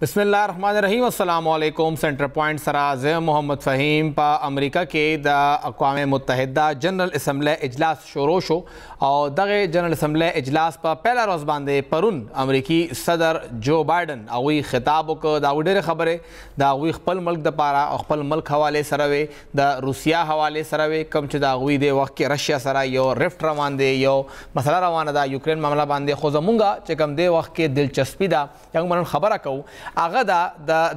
बिस्मिल्लाहिर्रहमानिर्रहीम अस्सलामुअलैकुम। Centre point Seraj मोहम्मद फ़हीम पा अमरीका के द अक़वाम मुत्तहिदा जनरल असम्बली इजलास शुरू शो और दगे जनरल असम्बली इजलास पर पहला रोज़ बांधे परुन अमरीकी सदर जो बाइडन अवी खिताब को दाऊ ढेर खबरें दाऊ खपल मुल्क द पारा और खपल मुल्क हवाले सरवे द रूसिया हवाले सरवे कम च दाऊ दे वक्त के रशिया सरा यो रिफ्ट रवान दे यो मसला रवाना दा यूक्रेन मामला बांधे खुजमूंगा चकम दे वक्त के दिलचस्पी दा यंग मन खबर कहूँ आगदा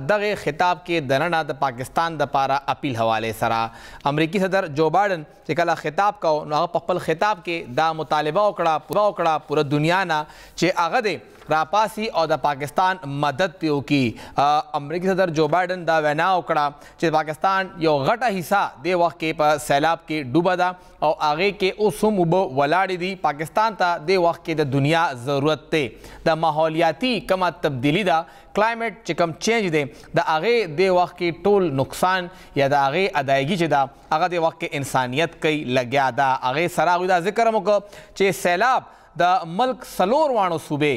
दगे खिताब के दनना द पाकिस्तान द पारा अपील हवाले सरा अमरीकी सदर जो बाइडन चिकला खिताब का पप्पल खिताब के दा मुतालबा उकड़ा पूरा दुनिया ना चे आगदे रापासी और द पाकिस्तान मदद पियो की अमरीकी सदर जो बाइडन दा वैना उकड़ा चे पाकिस्तान यो घटा हिस्सा दे वक्त के पर सैलाब के डूबा दा और आगे के उसम उब वलाड़ी दी पाकिस्तान ता दे वक्त के द दुनिया ज़रूरत ते द माहौलियाती कमा तब्दीली दा क्लाइमेट चिकम चेंज दे द आगे दे वक्त की टोल नुकसान या द आगे अदायगी दा आगे दे वक्त के इंसानियत कई लग्या दा आगे सरागुदा जिक्र मुको चे सैलाब द मुल्क सलोर वाणो सूबे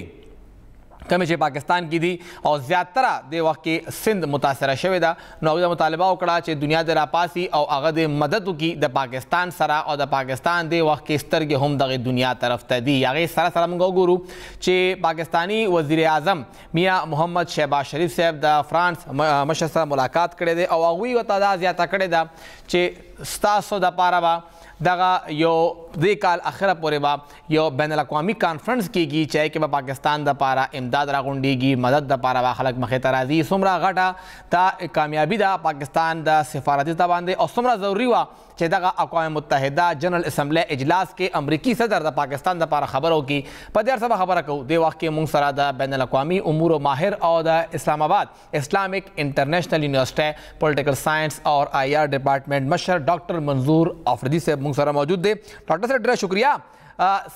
कमी पाकिस्तान की दी और ज़्यादा दे वक्त के सिंध मुतासर शवेदा नौदा मुतालबा उकड़ा चे दुनिया दे रापासी और अगद मदद की द पाकिस्तान सरा और द पाकिस्तान दे वक्त के स्तर के हम दगे दुनिया तरफ तदी आगे सरा सरम गो गुरु चे पाकिस्तानी वज़ीर आज़म मियाँ मोहम्मद शहबाज शरीफ साहब द फ्रांस मशर मुलाकात करे दे और अगुई व तादाद ज़्यादा करे दा चे 700 द पारा दगा यो दे काल आखिर पोरे बा यो बैन अवी कॉन्फ्रेंस की गई चाहे कि पाकिस्तान द पारा इमदाद रागुंडीगी मदद द पारा खलक मखे तराजी सुमरा घटा ता कामयाबी दा पाकिस्तान द सिफारती तबांदे और सुमरा ज़रूरी हुआ चे दगा अक़वाम मुत्तहिदा जनरल असम्बली इजलास के अमरीकी सदर द पाकिस्तान द पारा खबरों की पदर सब खबर को दे वक्त के मुंग सरा द बैन अवी उमूर माहिर और द Islamabad Islamic International University political science और IR डिपार्टमेंट मशर डॉक्टर मंजूर आफरदी से मुंग सरा मौजूद दे डॉक्टर से ढेर शुक्रिया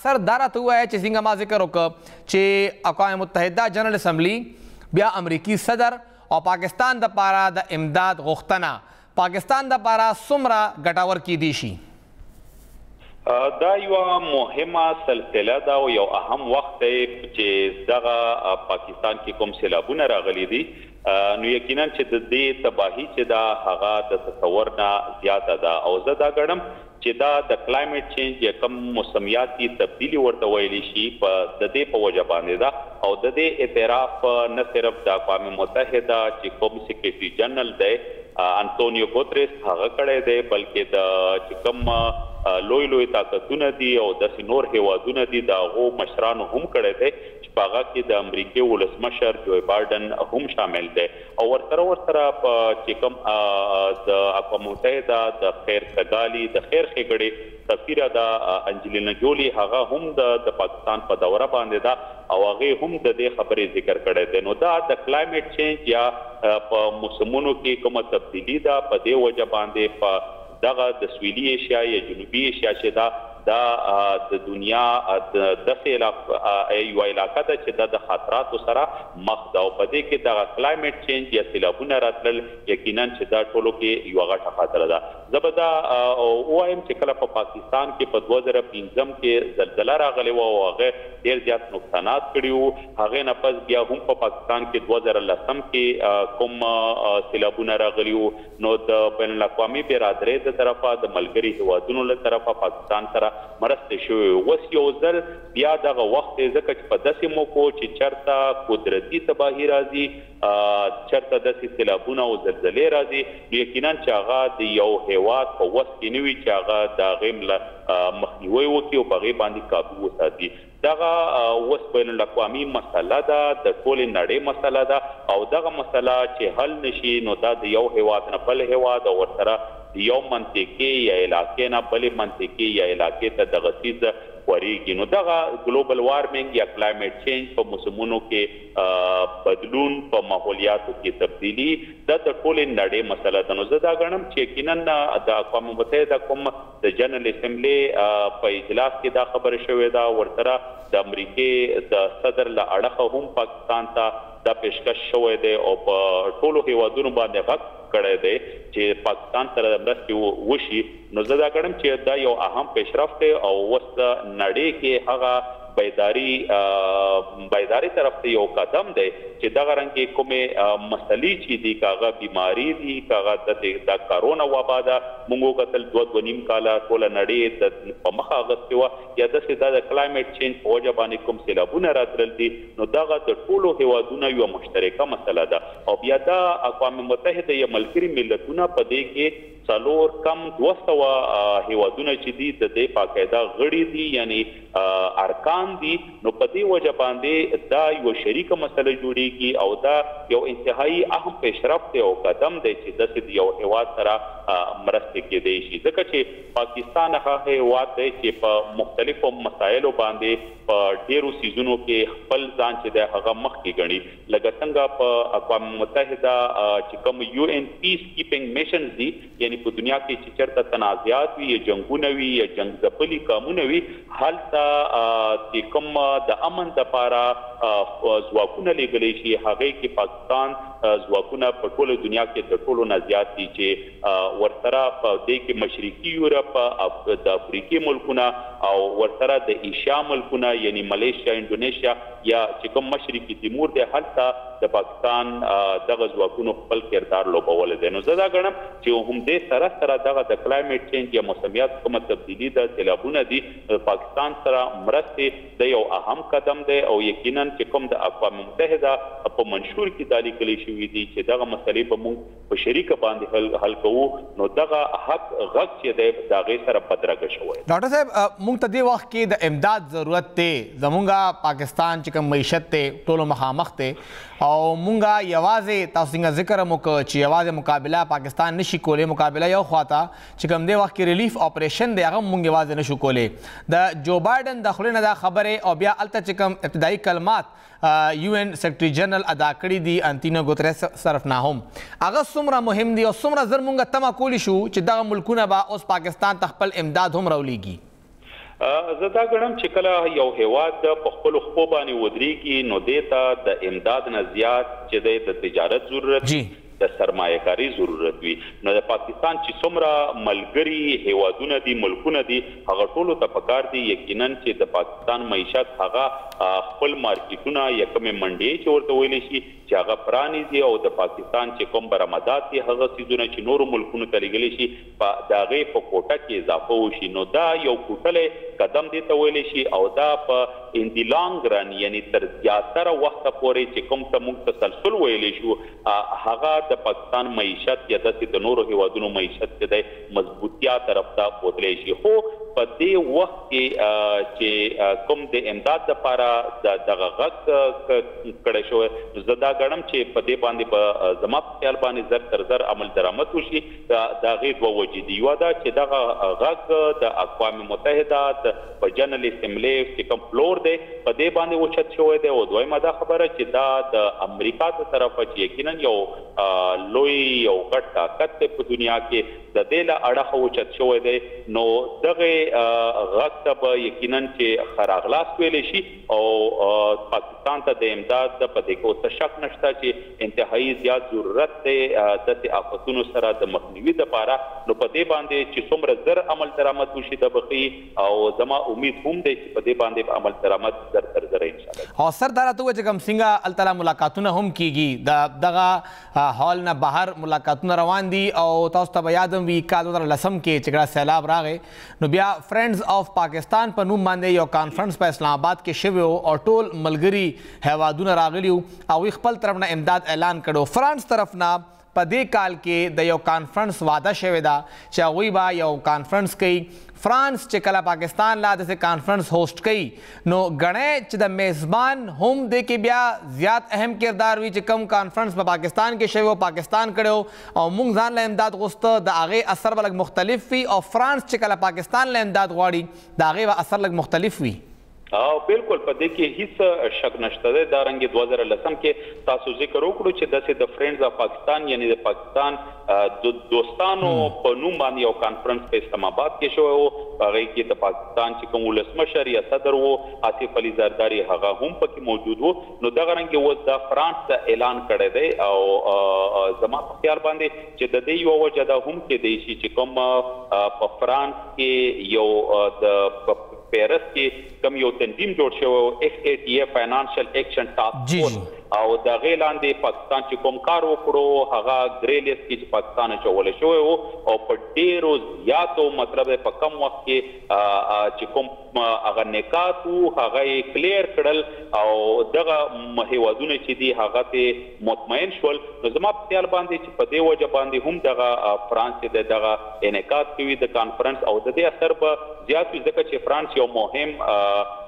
सर दारा तो हुआ है चिसिंगा मा जिक्र चे अक़वाम मुत्तहिदा जनरल असम्बली बिया अमरीकी सदर और पाकिस्तान द पारा द इमदाद गुख्तना पाकिस्तान द पारा सुमरा गटावर की दीशी دا یو مهمه سلسله ده او یو اهم وخت دی چې دغه پاکستان کې کوم سیلابونه راغلي دي نو یقینا چې د دې تباهي چې دا هغه د تصور نه زیاته ده او زه دا ګڼم چې دا د کلایمټ چینج یا کوم موسمیاتي تبدیلی ورته ویلی شي په د دې په وجه باندې ده او د دې اعتراف نه صرف د اقوام متحده چې کوم سیکریټري جنرال دی انټونیو ګوتریس هغه کړی دی بلکې د چې کوم لوی لوی طاقتونه دي او د نور هیوادونه دي دا غو مشرانو هم کړی دی چې په هغه کې د امریکای ولسمشر جو بایدن هم شامل دی او ورسره په چې کوم د اقوام متحده د خیر سګالي د خیر ښېګړې سفیره د انجلینا جولی هغه هم د پاکستان په دوره باندې ده او هغه هم د دې خبرې ذکر کړی دی نو دا د کلایمټ چینج یا په موسمونو کې کومه تبدیلی ده په دې وجه باندې په دغه د سویلي ایشیا یا جنوبي ایشیا چې دا د دنیا د خلاف یو علاقه ده چې د خطراتو سره مخ ده او په دې کې د کلایمټ چینج یا سیلابونه راتلل یقینا چې دا ټولو کې یو غټه خطر ده زبدا وایم چې کله په پاکستان کې په 2015 کې زلزلہ راغلی و او هغه ډیر زیات نقصانات کړي وو هغه نه پس بیا هم په پاکستان کې 2010 کې کوم سیلابونه راغلي وو نو د بین الاقوامي برادرۍ د طرفه د ملګري هیوادونو له طرفه پاکستان سره مرسته شوی وس یو ځل بیا دغه وخت ځکه چې په داسې موکو چې چرته قدرتي تباهي راځي چرته داسې سیلابونه او زلزلې راځي یقینا چې هغه د یو هیواد په وس کې نه وي چې هغه د هغې مخنیوی وکړي او په هغې باندې قابو وساتي دغه اوس بین الاقوامي مسله ده د ټولې نړۍ مسله ده او دغه مسله چې حل نشي نو دا د یو هیواد نه بل هیواد او ورسره د یو منطقې یا علاقې نه بلې منطقې یا علاقې ته دغه څیز خورېږي نو دغه ګلوبل وارمنګ یا کلایمټ چینج په موسمونو کې بدلون په ماحولیاتو کې تبدیلی د ټولې نړۍ مسله ده نو زه دا ګڼم چې یقینا د اقوام متحده کوم د جنرال اسمبلی په اجلاس کې دا خبره شوې ده ورسره د امریکای د صدر له اړخه هم پاکستان ته دا پیشکش شوی دی او په ټولو هیوادونو باندې غږ کړی دی چې پاکستان سره د مرستې وشي نو زه دا ګڼم چې دا یو اهم پیشرفت دی او اوس د نړۍ کې هغه بیداری طرف ته یو قدم دی چې دغه رنګ کومې مسلې چې دي کاغه بیماری دي کاغه د کرونا وبا ده موږ کتل 2.5 کاله ټول نړۍ د په مخه غوښتي و یا د کلایمټ چینج په وجه باندې کوم سیلابونه راتلل دي نو دغه د ټولو هیوادونو یو مشترکه مسله ده او بیا د اقوام متحده یا ملګري ملتونه په دې کې څلور کم 200 هیوادونه چې دي د دې باقاعده غړي دي یعنی ارکان دي نو په دې وجه باندې دا یو شریکه مسله جوړیږي او دا یو انتهایی اهم پیشرفت او قدم دی چې د یو هیواد سره مرسته کېدای شي ځکه چې پاکستان هغه هیواد دی چې په مختلفو مسایلو باندې په ډیرو سیزونو کې خپل ځان چې د هغه مخ کې ګڼي لکه څنګه په اقوام متحده چې کوم UN پیس کیپینګ میشنز دي یعنی په دنیا کې چې چېرته تنازعات وي یا جنگونه وي یا جنگ ځپلي کامونه وي هلته چې کوم د امن لپاره ځواکونه لیږلی شي هغې کې پاکستان ځواکونه په ټوله دنیا کې د ټولو نه زیات دي چې ورسره په دې کې مشرقي یورپ د افریقي ملکونه او ورسره د ایشیا ملکونه یعنی ملیشیا انډونیشیا یا چې کوم مشرقي تیمور دی هلته د پاکستان دغه ځواکونو خپل کردار لوبولی دی نو زه دا ګڼم چې همدې سره سره دغه د کلایمټ چینج یا موسمیات کومه تبدیلي ده سیلابونه دي پاکستان سره مرستې د یو اهم قدم دی او یقینا چې کوم د اقوام متحده په منشور کې دا لیکلي شوي دي چې دغه مسلې به موږ په شریکه باندې حل کوو نو دغه حق غږ چې دی د هغې سره بدرګه شوی ډاکټر صاحب موږ ته دې وخت کې د امداد ضرورت دی زمونږ پاکستان چې کوم معیشت دی ټولو مخامخ دی او مونږه یوازې تاسو څنګه ذکر هم وکړ چې یوازې مقابله پاکستان نشي کولی مقابله یو خواته چې کوم دې وخت کې ریلیف اپریشن دی هغه مونږ یوازې نشو کولی د جو بایډن د خولې نه دا خبرې او بیا هلته چې کوم ابتدایي کلمات UN سیکرټري جنرال ادا کړي دي انتونیو ګوتریس طرف نه هم هغه څومره مهم دي او څومره زر مونږ تمه کولی شو چې دغه ملکونه به اوس پاکستان ته خپل امداد هم راولیږي زه دا ګڼم چې کله یو هیواد په خپلو خپو باندې ودرېږي نو دې ته د امداد نه زیات چې دی د تجارت ضرورت د سرمایه کاری ضرورت وي نو د پاکستان چې څومره ملګري هیوادونه دي ملکونه دي هغه ټولو ته پکار دي یقینا چې د پاکستان معیشت هغه خپل مارکیټونه یا کومې منډۍ چې ورته ویلی شي چې هغه پرانیزي او د پاکستان چې کوم برآمدات دي هغه څیزونه چې نورو ملکونو ته لیږلی شي د هغې په کوټه کې اضافه وشي نو دا یو کوټلی قدم دې ته ویلی شي او دا په ان دی لانګ رن یعنی تر زیاتره وخته پورې چې کوم ته موږ تسلسل ویلی شو هغه د پاکستان معیشت یا داسې د نورو هیوادونو معیشت چې دی مضبوطیا طرف ته بوتلی شي خو په دې وخت کې چې کوم د امداد لپاره دغه غږ کړی شوی زه دا ګڼم چې په دې باندې به زما په خیال باندې زر تر زر عمل درآمد وشي د هغې دوه وجې دي یوه دا چې دغه غږ د اقوام متحده په جنرال اسمبلی چې کوم فلور دی په دې باندې اوچت شوی دی او دویمه دا خبره چې دا د امریکا ته طرفه چې یقینا یو لوی یو غټ طاقت دی په دنیا کې د دې له اړخه اوچت شوی دی نو دغه غږ ته به یقینا چې ښه راغلاست ویلی شي او پاکستان ته د امداد په دې کې اوس شک نشته چې انتهایی زیات ضرورت دی داسې آفتونو سره د مخنیوي دپاره نو په دې باندې چې څومره زر عمل درآمد وشي د بخي او زما امید هم دی چې په دې باندې عمل درآمد زر تر زره انشاءالله او سر دا راته ووایه چې کوم څنګه هلته ملاقاتونه هم کیږي دغه هال نه بهر ملاقاتونه روان دي او تاسو ته به یاد هم وي کال 2010 کې چې کله سیلاب راغی نو بیا فرینډز آف پاکستان په نوم باندې یو کانفرنس په اسلام آباد کې شوی و او ټول ملګري هیوادونه راغلي وو او خپل طرف نه امداد اعلان کړو فرانس طرف نه په دې کال کې د یو کانفرنس واده شوې ده چې هغوی به یو کانفرنس کوي فرانس چې کله پاکستان لا داسې کانفرنس هوسټ کوي نو ګڼی چې د میزبان هم دې کې بیا زیات اهم کردار وي چې کوم کانفرنس په پاکستان کې شوی و پاکستان کړی او موږ ځان له امداد غوښته د هغې اثر به لږ مختلف وي او فرانس چې کله پاکستان له امداد غواړي د هغې به اثر لږ مختلف وي بالکل په دې کې هیڅ شک نشته دی دا رنګ 2010 کې تاسو ذکر وکړو چې داسې د فرینډز اف پاکستان یعنی د پاکستان دوستانو په نوم باندې یو کانفرنس په اسلام آباد کې شوی و هغې کې د پاکستان چې کوم ولسمشر یا صدر و آصف علي زرداري هغه هم پکې موجود و نو دغه رنګ اوس د فرانس اعلان کړی دی او زما په خیال باندې چې د دې یوه وجه دا هم کیدی شي چې کوم په فرانس کې یو د پیرس کې کم یو تنظیم جوړ شوی FATF فاینانشل ایکشن ټاسک فورس او د غیلاندې پاکستان چې کوم کار وکړو هغه ګری لیست کې چې پاکستان چول شوی او په ډیرو زیاتو مطلب په کم وخت کې چې کوم هغه نکات هغه کلیر کړل او دغه هیوادونه چې دي هغه ته مطمئن شول. نو زما په خیال باندې چې په دې وجه باندې هم دغه فرانس چې دغه انعقاد کوي د کانفرنس او د دې اثر به زیات وي ځکه چې فرانس یو مهم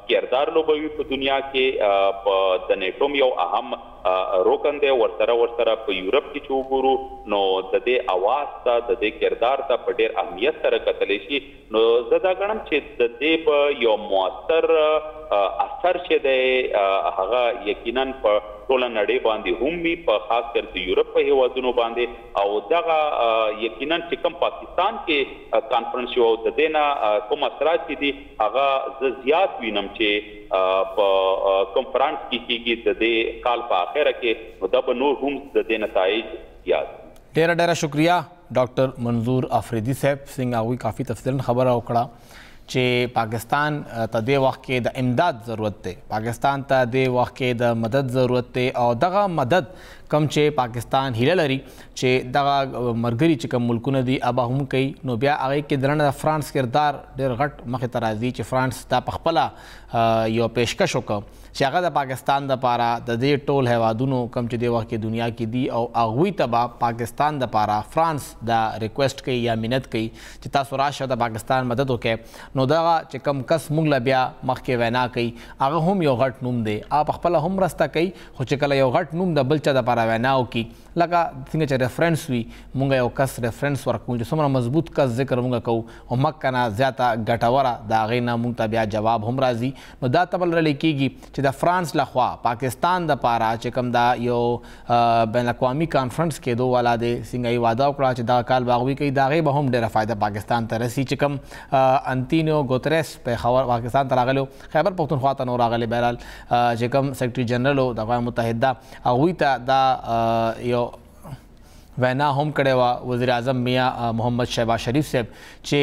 کردار لوبوي په دنیا کې په د نیټو یو اهم روکن دی ورسره په یورپ کې چې وګورو نو د دې اواز ته د دې کردار ته په ډېر اهمیت سره کتلی شي. نو زه دا ګڼم چې د دې په یو مؤثر اثر چې دی هغه یقینا په ټوله نړۍ باندې هم وي په خاص کر د یورپ په هیوادونو باندې او دغه یقینا چې کوم پاکستان کې کانفرنس یو د دې نه کوم اثرات دي هغه زه زیات وینم چې په کنفرانس کې کېږي د دې کال په اخره کې نو دا به نور هم د دې نتایج یاد. ډېره شکریہ ډاکټر منظور افریدي صاحب څنګه هغوی کافي تفصیلا خبره وکړه چې پاکستان ته د وخت کې د امداد ضرورت دی، پاکستان ته د وخت کې د مدد ضرورت دی او دغه مدد کم چې پاکستان هیله لري چې دغه مرګري چې کوم ملکونه دي ابا هم کوي نو بیا هغه کې درنه د فرانس کردار ډېر غټ مخې ته راځي چې فرانس دا په خپله یو پیشکش وکړه چې هغه د پاکستان دپاره د دې ټول هیوادونو کم چې د وخت کې دنیا کې دي او هغوی ته به پاکستان دپاره فرانس دا ریکویسټ کوي یا منت کوي چې تاسو راشه د پاکستان مدد وکړئ. نو دغه چې کم کس موږ له بیا مخکې وینا کوي هغه هم یو غټ نوم دی، هغه په خپله هم مرسته کوي خو چې کله یو غټ نوم د بل چا دپاره وینا وکړي لکه څنګه چې ریفرنس وي مونږ یو کس ریفرنس ورکوو چې څومره مضبوط کس ذکر مونږ کوو او مکه نه زیاته ګټوره د هغې نه مونږ ته بیا جواب هم راځي. نو دا ته بل رلی کېږي چې د فرانس لخوا پاکستان دپاره چې کوم دا یو بین الاقوامي کانفرنس کېدو والا دی څنګه یې واده وکړه چې دغه کال به هغوی کوي د هغې به هم ډېره فایده پاکستان ته رسي چې کوم انتینیو ګوتریس پاکستان ته راغلی خیبر پښتونخوا ته نو راغلی بهرحال چې کوم سیکرټري جنرل و د اقوام متحده هغوی ته دا یو وینا هم کړې وه وزیر اعظم میاں محمد شهباز شریف صاحب چې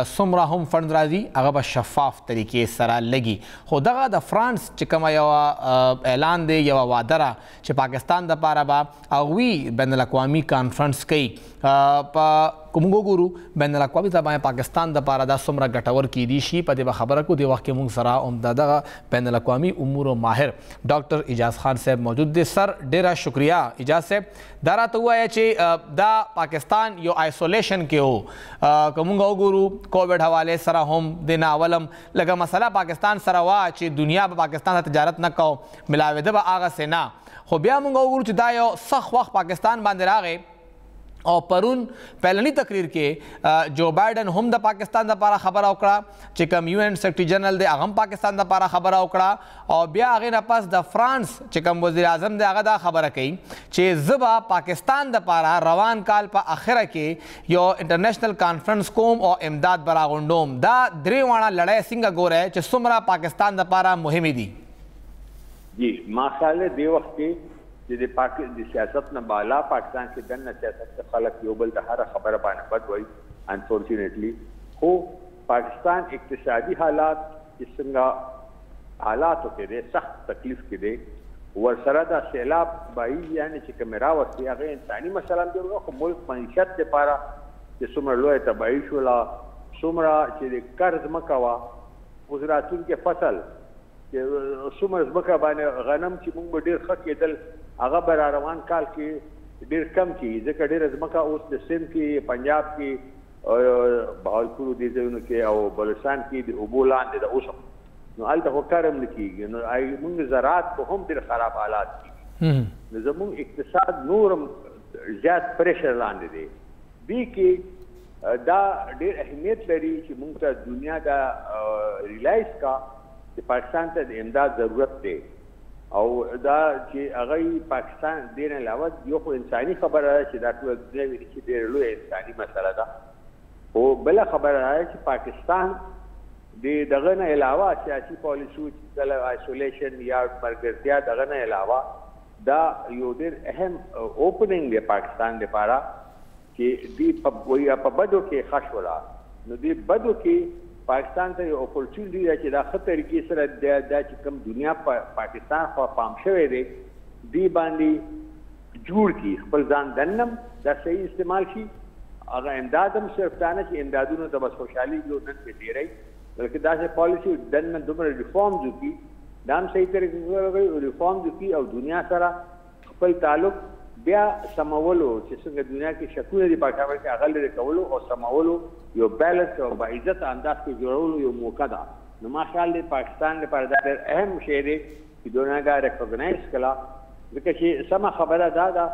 څومره هم فنډ راځي هغه به شفاف طریقې سره لګي. خو دغه د فرانس چې کومه یوه اعلان دی یوه واده ده چې پاکستان دپاره به هغوی بین الاقوامي کانفرنس کوي په کومګو ګورو بین الاقوامي ځای پاکستان دپاره دا څومره ګټور کیدی شي په دې به خبره کړو. د وخت کې موږ سره هم دغه بین الاقوامي امورو ماهر ډاکټر اجاز خان صاحب موجود دی. سر ډېره شکریہ اجاز صاحب دا راته ووایه چې دا پاکستان یو آیسولیشن کې و که موږ وګورو کووډ حوالې سره هم د نه اولم لکه مسله پاکستان سره وه چې دنیا به پاکستان سره تجارت نه کو ملاوېده به هغسې نه خو بیا موږ وګورو چې دا یو سخت وخت پاکستان باندې راغی او پرون پهلنی تقریر کې جو بایډن هم د پاکستان دپاره خبره وکړه چې کوم یو این سیکرټري جنرل دی هغه هم پاکستان دپاره خبره وکړه او بیا هغې نه پس د فرانس چې کوم وزیر اعظم دی هغه دا خبره کوي چې زه به پاکستان دپاره روان کال په اخره کې یو انټرنیشنل کانفرنس کوم او امداد به راغونډوم. دا درې واړه لړۍ څنګه ګورئ چې څومره پاکستان دپاره مهمې دي؟ جی ماشاءالله دې وخت کې د سیاست نه بالا پاکستان کې دننه سیاست ته خلک یو بل ته هره خبره باندې بد وایي انفارچونیټلی. خو پاکستان اقتصادي حالات چې څنګه حالاتو کې دی سخت تکلیف کې دی ورسره دا سیلاب بهي یعنې چې کومې راوستې هغې انساني مسله هم جوړه خو ملک معیشت دپاره چې څومره لویه تباهي شوله څومره چې د قرض مه کوه اوس راتلونکي فصل چې څومره ځمکه باندې غنم چې موږ به ډېر ښه کېدل هغه به را روان کال کې ډېر کم کېږي ځکه ډېره ځمکه اوس د سند کې پنجاب کې بهاولپور دې ځایونو کې او بلوچستان کې د اوبو لاندې د اوس نو هلته خو کار هم نه کېږي نو موږ زراعت به هم ډېر خراب حالات کېږي نو زموږ اقتصاد نور هم زیات پریشر لاندې دی. دې کې دا ډېر اهمیت لري چې موږ ته دنیا دا ریلایز کا چې پاکستان ته د امداد ضرورت دی او دا چې هغه پاکستان دې نه علاوه یو خو انساني خبره ده چې دا ټول دنیا ویني چې ډېره لویه انساني مسله ده. خو بله خبره ده چې پاکستان د دغه نه علاوه سیاسي پالیسو چې کله آیسولیشن یا مرګرتیا دغه نه علاوه دا یو ډېر اهم اوپننګ دی پاکستان دپاره چې دوی په بدو کې ښه شوله نو دې بدو کې پاکستان ته یو اپورچونټي ده چې دا ښه طریقې سره دا چې کوم دنیا پاکستان خوا پام شوی دی دی باندې جوړ کړي خپل ځان دننم دا صحیح استعمال شي هغه امداد هم صرف دا نه چې امدادونو ته بس خوشحالي جو نن پې ډېری بلکې داسې پالیسي دننه دومره ریفارمز وکړي دا هم صحیح طریقې سره ریفارمز وکړي او دنیا سره خپل تعلق بیا سمولو چې څنګه دنیا کې شکونه دي پاکستان کې هغه لري کولو او سمولو یو بیلنس او باعزت انداز کې جوړولو یو موقع ده نو ما خیال دی پاکستان لپاره دا ډېر اهم شی دی چې دنیا دا ریکوګنایز کړه ځکه چې سمه خبره دا ده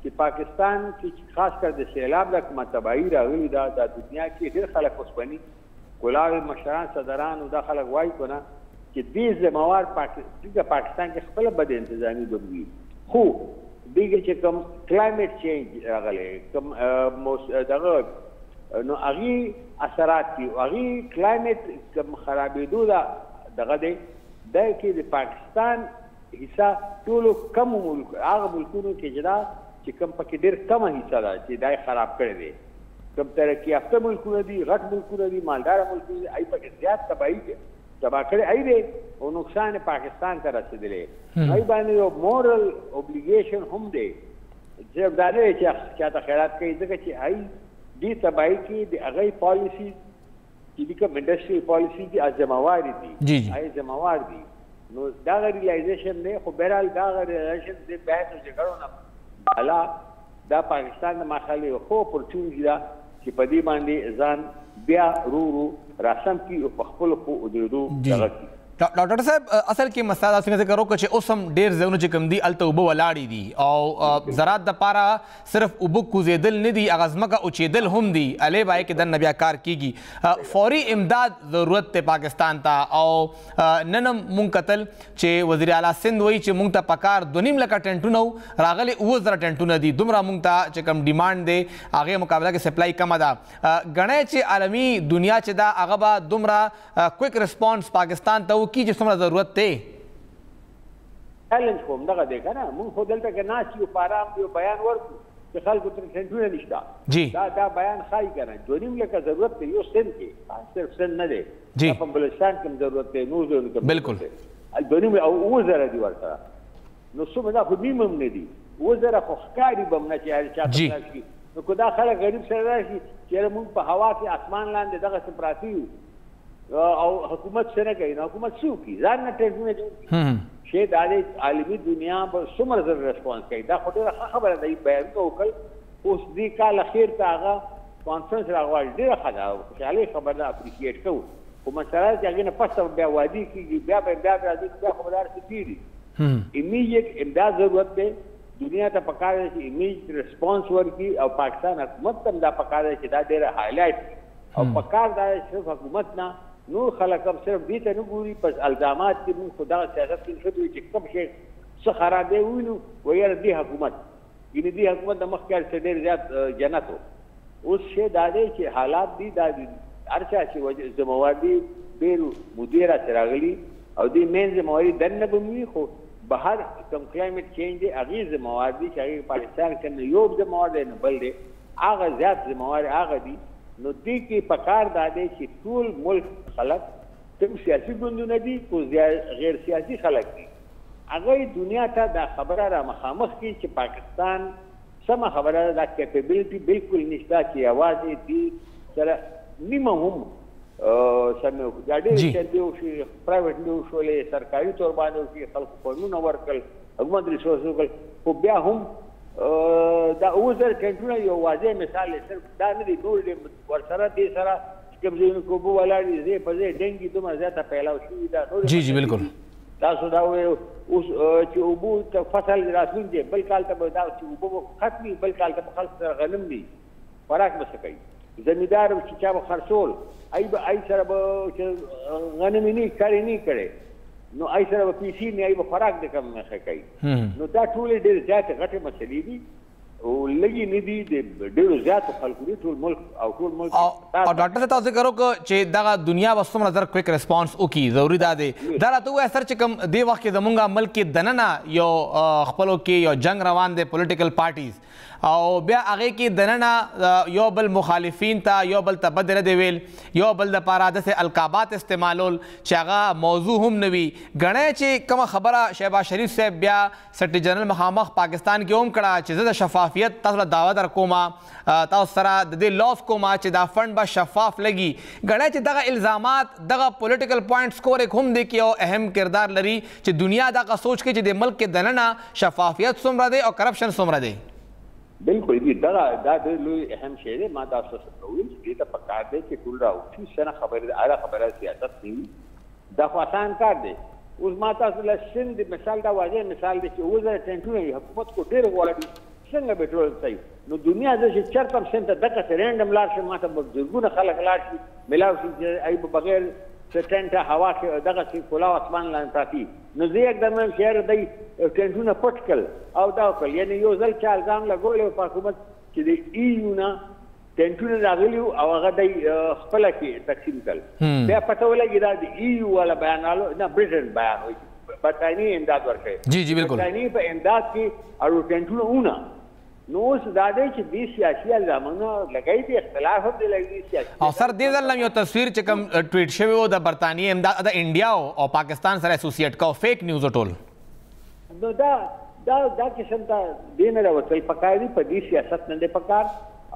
چې پاکستان کې خاص کر د سیلاب د کومه تباهي راغلي ده د دنیا کې ډېر خلک اوسپني کلاوي مشران صدران او دا خلک وایي کنه چې دې ذمہوار پاکستان کې خپل بد انتظامی دوی خو دیگه چې کوم کلایمټ چینج راغلی کوم دغه نو هغې اثرات دي هغې کلایمټ کوم خرابېدو دغه دی دا کې د پاکستان حصه ټولو کمو هغه ملکونو کې چې کوم پکې ډېر کمه حصه ده چې دا یې خراب کړی دی کوم ترقي یافته ملکونه دي غټ ملکونه دي مالداره ملکونه دي هغې پکې زیات تباهي دی تبا کړی ای دی او نقصان پاکستان ته رسېدلی ای باندې یو مورل اوبلیګیشن هم دی صرف دا نه دی چې چاته خیرات کوي ځکه چې ای دې تباهي کې د هغې پالیسي چې کوم انډسټري پالیسي دي ذمہوار دي ای ذمہوار دي نو دغه ریلایزیشن دی خو بهرحال دغه ریلایزیشن د بحث او جګړو نه بالا دا پاکستان د مخالي خو اپورچونټي ده چې په دې باندې ځان بیا رو راسم کی او خپل خو ودرو دغه ډاکټر صاحب اصل کې مسله دا څنګه ذکر وکړو چې اوس هم ډېر ځایونه چې کوم دي هلته اوبه ولاړې دي او زراعت دپاره صرف اوبه کوزېدل نه دي هغه ځمکه اوچېدل هم دي هلې باندې کې دننه بیا کار کېږي فوري امداد ضرورت دی پاکستان ته او نن هم مونږ کتل چې وزیر اعلی سند وایي چې مونږ ته پکار 2.5 لکه ټنټونه وو راغلي 7,000 ټنټونه دي دومره مونږ ته چې کوم ډیمانډ دی هغې مقابله کې سپلای کمه ده ګڼئ چې عالمي دنیا چې ده هغه به دومره کویک رسپانس پاکستان ته کی چې څومره ضرورت دی چیلنج خو همدغه دی که نه مونږ خو دلته که ناست یو په ارام یو بیان ورکړو چې خلکو ته سنټونه نشته دا بیان ښایي که نه 2.5 لکه ضرورت دی یو سند کې صرف سند نه دی په بلوچستان کې هم ضرورت دی نور ځایونو کې بلکل 2.5 او 7,000 دي ورسره نو څومره دا خو نیم هم نه دي 7,000 خو ښکاري به هم نه چې هر چاته راشي نو که دا خلک غریب سره راشي چېرې مونږ په هوا کې اسمان لاندې دغسې پراته یو او حکومت څه نه کوي نو حکومت څه وکړي ځان نه ټینټونه جوړ کړي شی دا دی عالمي دنیا به څومره زر ریسپانس کوي دا خو ډېره ښه خبره ده بیانونه وکړل اوس دې کال اخیر ته هغه کانفرنس راغواړي ډېره ښه ده خوشحالۍ خبره ده اپریشیټ کوو خو مسله ده چې هغې نه پس بیا وادي کېږي بیا به امداد راځي بیا خو به دا هر څه کېږي امیډیټ امداد ضرورت دی دنیا ته پکار دی چې امیډیټ ریسپانس ورکړي او پاکستان حکومت ته هم دا پکار دی چې دا ډېره هایلایټ او پکار دا صرف حکومت نه نور خلک هم صرف دې ته نه ګوري پس الزامات کې مونږ خو دغه سیاست کې نښتي وي چې کوم شی څه خرابې ووینو ویل دې حکومت یعنې دې حکومت د مخکې څه ډېر زیات جنت و اوس شی دا دی چې حالات دي دا هر چا چې ذمہوار دي ډېر مدیر راسې راغلي او دې مین ذمہواري دننه به وي خو بهر کوم کلایمټ چینج دی هغې ذمہوار دي چې هغې پاکستان کې نه یو ذمہوار دی نه بل دی هغه زیات ذمہوار هغه دي نو دې کې پکار دا دی چې ټول ملک خلک کوم سیاسي ګوندونه دي خو غیر سیاسي خلک دي هغوی دنیا ته دا خبره را مخامخ کړي چې پاکستان سمه خبره ده دا کیپیبلټي بالکل نشته چې یوازې دې سره نیمه هم سمې وکړي دا ډېرې چندې وشي پرایویټلي وشولې سرکاري طور باندې وشي خلکو فنډونه ورکړل حکومت ریسورس وکړل خو بیا هم دا 7,000 ټنټونه یو واضح مثال دی صرف دا نه دی نور ورسره دې سره کوم ځایونو کې اوبه ولاړ دي ځای په ځای ډنګي دومره زیاته پیلاو شوي ده جی بالکل تاسو دا وایو اوس چې اوبو ته فصل راتلونکی بل کال ته به دا چې اوبه ختمي بل کال ته به خلک سره غنم دي خوراک به څه کوي زمیندار چې چا به خرڅول ای سره به چې غنم یې نه کاري نه کړی نو ای سره به پیسې نه ای به خوراک د کم نه ښه کوي نو دا ټولې ډېرې زیاتې غټې مسلې دي او لګي نه دي د ډېرو زیاتو خلکو دي ټول ملک او ډاکټر صاحب تاسو کرو چې دغه دنیا وسوم نظر کویک ریسپانس وکي ضروری ده دا راته وایي سر چې کوم دی وخت کې زمونږ ملک کې دننه یو خپلو کې یو جنگ روان دی پولیټیکل پارټیز او بیا هغې کې دننه یو بل مخالفین ته یو بل ته بد ردې ویل یو بل دپاره داسې القابات استعمالول چې هغه موضوع هم نه وي ګڼی چې کومه خبره شهباز شریف صاحب بیا سیکرټري جنرل مخامخ پاکستان کې هم کړه چې زه د شفافیت تاسو له دعوه در کومه تاسو سره د دې لاس کومه چې دا فنډ به شفاف لګي ګڼی چې دغه الزامات دغه پولیټیکل پوینټ سکورک هم دی کې یو اهم کردار لري چې دنیا دغه سوچ کوي چې د ملک کې دننه شفافیت څومره دی او کرپشن څومره دی بالکل دي دا ډېر لوی اهم شی دی ما تاسو سره وویل چې دې ته پکار دی چې ټول راوځي څنګه خبره سیاست نه دا خو آسان کار دی اوس ما تاسو له سند مثال دا واضح مثال دی چې وزاره ټینټونه حکومت کو ډېر غواړي څنګه به ټول صحیح نو دنیا چې چرته هم سنت دغه رینډم لاړ شي ما ته بزرګونه خلک لاړ شي ملاو شي چې ای بغیر ټینټه هوا کې دغه کې کلاو اسمان لاندې پراتی نو زه یکدم شهر دی ټینټونه پټ کړل او دا وکړل یعنی یو ځل چې الزام لګولی په حکومت چې د ایو نه ټینټونه راغلي او هغه دی خپله کې تقسیم کړل بیا پته ولګي دا د ایو والا بیانالو نه برټن بیان وایي برطانیې امداد ورکوي جی جی بالکل برطانیې په امداد کې اړو ټینټونه اونه نو اوس دا دی چې دې سیاسي الزامونه لګوي دي اختلاف هم دی لګوي سیاسي او سر دې ځل یو تصویر چې کوم ټویټ شوی و د برطانیې امداد د انډیا او پاکستان سره اسوسییټ کو فیک نیوز ټول نو دا قسم ته دې نه راوتل پکار دي په دې سیاست نه دی پکار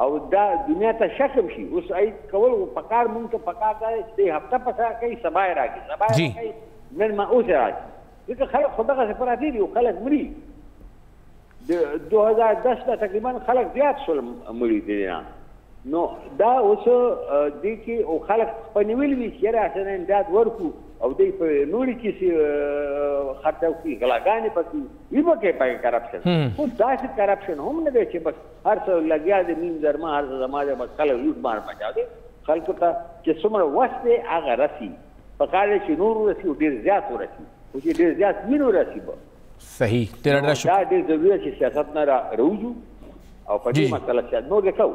او دا دنیا ته شک شي اوس ای کول پکار مونږ ته پکار دی چې هفته پسا کوي سبا راځي سبا راځي نن ما اوس راځي ځکه خلک خو دغه سفارتي دي او خلک مري د 2010 ته تقریبا خلک زیات شول مړي دي نو دا اوس دې کې او خلک په نیول وی چې راځنه امداد ورکو او دې په نوري کې خرڅو کې غلاګانې پکې وي پکې پای کرپشن خو داسې کرپشن هم نه دی چې بس هر څه لګیا دي نیم درما هر زماده بس خلک لوټ مار پچا دي خلکو ته چې څومره وخت هغه رسی په کار چې نور رسی او ډیر زیات ورسی او چې ډیر زیات مینو رسی به صحیح ډېر دا ډېر ضروري چې سیاست نه راوځو او په دې مسله چې نو وکړو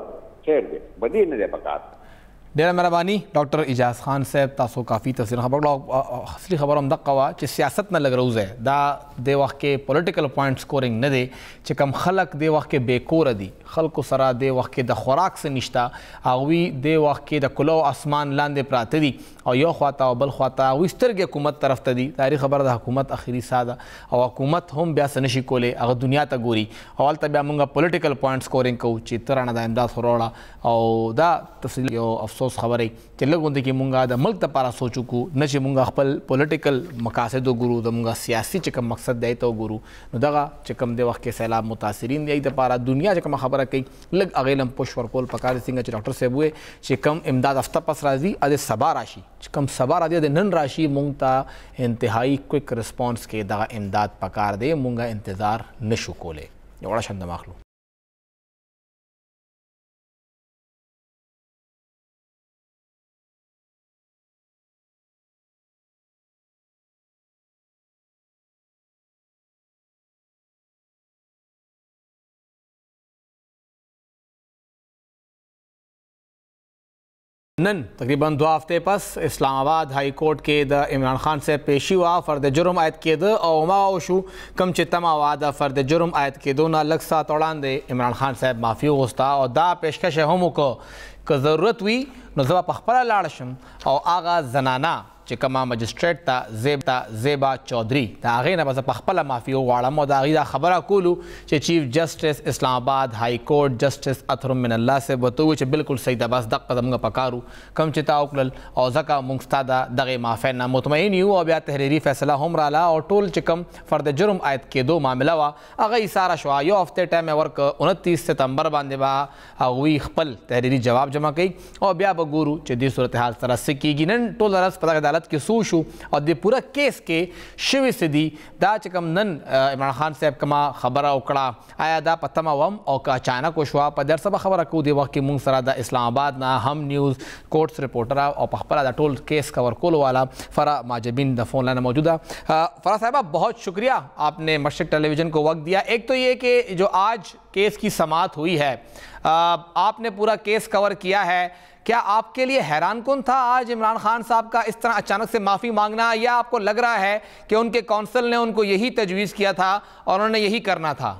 خیر دی بدې نه دی پکار ډېره مهرباني ډاکټر اجاز خان صاحب تاسو کافي تفصیل خبر اصلي خبر هم دقه وه چې سیاست نه لږ روزه دا د وخت کې پولیټیکل پوینټ سکورینګ نه دی چې کم خلک د وخت کې بېکوره دي خلکو سره د وخت کې د خوراک څه نشته هغوی د وخت کې د کلو اسمان لاندې پراته دي او یو خواته او بل خواته هغوی سترګې حکومت طرف ته دي تاریخ خبره د حکومت اخري سا ده او حکومت هم بیا څه نشي کولی هغه دنیا ته ګوري او هلته بیا موږ پولیټیکل پوینټ سکورینګ کوو چې ته رانه د امداد خو راوړه او دا تفصیل یو افسوس خبرې چې لږ غوندې کې مونږ د ملک دپاره سوچ وکړو نه چې مونږ خپل پولیټیکل مقاصد وګورو د مونږ سیاسي چې کوم مقصد دی ته وګورو نو دغه چې کوم د وخت کې سیلاب متاثرین دی دپاره دنیا چې کومه خبره کوي لږ هغې لم پوش ورکول پکار څنګه چې ډاکټر صاحب وویل چې کم امداد هفته پس راځي د سبا راشي چې کم سبا راځي د نن راشي مونږ ته انتهایی کویک ریسپانس کې دغه امداد پکار دی مونږ انتظار نشو کولی یو وړه شان دمه اخلو نن تقریبا 2 هفته پس اسلام آباد های کورټ کې د عمران خان صاحب پیشي وا فرد جرم عاید کېده او ما شو کم چې تما وا د فرد جرم عاید کېدو نه لږ ساعت وړاندې عمران خان صاحب معافي وغوښته او دا پیشکش هم وکړه که ضرورت وي نو زه په خپله لاړ شم او هغه زنانه چې کومه مجسټریټ ته زیبا چودھری د هغې نه به زه په خپله معافي وغواړم او د هغې دا خبره کولو چې چیف جسټس اسلام آباد های کورټ جسټس اطهر من الله صاحب ورته وویل چې بلکل صحیح ده بس دقه زموږ په کار کم چې تا وکړل او ځکه موږ ستا د دغې معافۍ نه مطمئن یو او بیا تحریري فیصله هم راله او ټول چې کوم فرد جرم عاید کېدو معامله وه هغه یې ساره شوه یو هفتې ټایم یې ورکړه 29 ستمبر باندې به هغوی خپل تحریري جواب جمع کوي او بیا به ګورو چې دې صورتحال سره څه کېږي نن ټول ورځ په دغه عدالت अदालत के सूशु और दे पूरा केस के शिव सिद्धि दा चकम नन इमरान खान साहब कमा खबर उकड़ा आया दा पतमा वम और का अचानक शुआ पदर सब खबर को दे वक्त मुंग सरादा इस्लामाबाद ना हम न्यूज़ कोर्ट्स रिपोर्टर और पखपरा दा टोल केस कवर कोलो वाला फरा माजबिन द फोन लाइन मौजूदा। फरा साहबा बहुत शुक्रिया आपने मशरिक टेलीविज़न को वक्त दिया। एक तो ये कि जो आज केस की समाअत हुई है, आपने पूरा केस कवर किया है, क्या आपके लिए हैरान कुन था आज इमरान खान साहब का इस तरह अचानक से माफ़ी मांगना, या आपको लग रहा है कि उनके कौंसिल ने उनको यही तजवीज़ किया था और उन्होंने यही करना था?